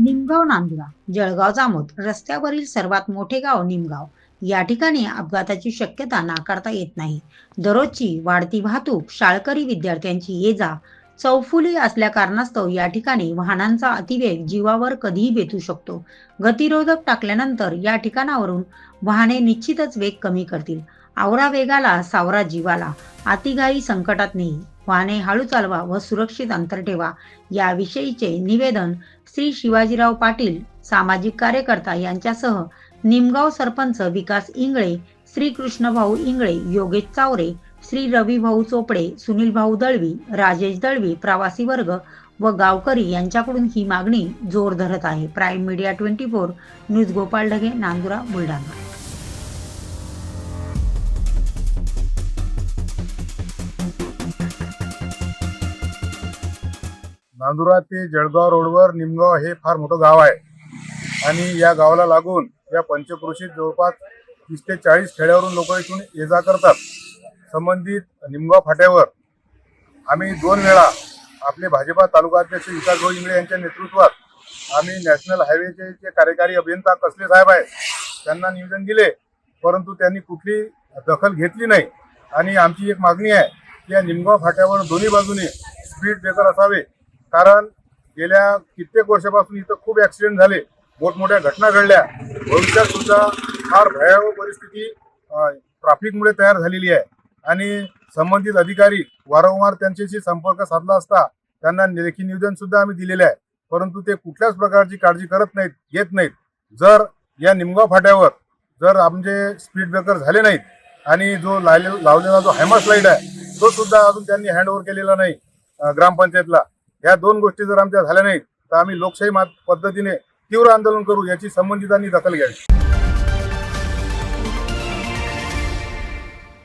निमगाव नांदुरा जळगाव जामोद रस्त्यावरील सर्वात मोठे गाव निमगाव. या ठिकाणी अपघाताची शक्यता नाकारता येत नाही. दररोजची वाढती वाहतूक, शाळकरी विद्यार्थ्यांची ये-जा चौफुली असल्या कारणास्तव या ठिकाणी वाहनांचा अतिवेग जीवावर कधीही बेतू शकतो. गतिरोधक टाकल्यानंतर या ठिकाणावरून वाहने निश्चितच वेग कमी करतील. आवरा वेगाला, सावरा जीवाला. अतिघाई संकटात नाही. वाहने हळू चालवा व सुरक्षित अंतर ठेवा. याविषयीचे निवेदन श्री शिवाजीराव पाटील, सामाजिक कार्यकर्ता यांच्यासह निमगाव सरपंच विकास इंगळे, श्री कृष्णभाऊ इंगळे, योगेश चावरे, श्री रविभाऊ चोपडे, सुनील भाऊ दळवी, राजेश दळवी, प्रवासी वर्ग व गावकरी यांच्याकडून ही मागणी जोर धरत आहे. Prime media 24 news Gopal Dhage, Nandura, Buldhana. Nandura ते जळगाव रोडवर निमगाव हे फार मोठं गाव आहे आणि या गावाला लागून या पंचक्रोशीत जवळपास 30 ते 40 खेड्यावरून लोक इथून ये जा करतात. संबंधित निमगाव फाट्यावर आम्ही 2 वेळा आपले भाजपा तालुका अध्यक्ष विकासभाऊ इंगळे यांच्या नेतृत्वात आम्ही नॅशनल हायवेचे जे कार्यकारी अभियंता कसले साहेब आहेत त्यांना निवेदन दिले, परंतु त्यांनी कुठली दखल घेतली नाही. आणि आमची एक मागणी आहे की या निमगाव फाट्यावर दोन्ही बाजूने स्पीड ब्रेकर असावे, कारण गेल्या कित्येक वर्षापासून इथं खूप ॲक्सिडेंट झाले, मोठमोठ्या घटना घडल्या. भविष्यात सुद्धा फार भयावह परिस्थिती ट्रॅफिकमुळे तयार झालेली आहे आणि संबंधित अधिकारी वारंवार त्यांच्याशी संपर्क साधला असता त्यांना लेखी निवेदन सुद्धा आम्ही दिलेले आहे, परंतु ते कुठल्याच प्रकारची काळजी करत नाहीत, घेत नाहीत. जर या निमगाव फाट्यावर जर आमचे स्पीड ब्रेकर झाले नाहीत आणि जो लावलेला जो हायमास लाईट आहे तो सुद्धा अजून त्यांनी हँडओव्हर केलेला नाही ग्रामपंचायतला, या 2 गोष्टी जर आमच्या झाल्या नाहीत तर आम्ही लोकशाही पद्धतीने तीव्र आंदोलन करू, याची संबंधितांनी दखल घ्यावी.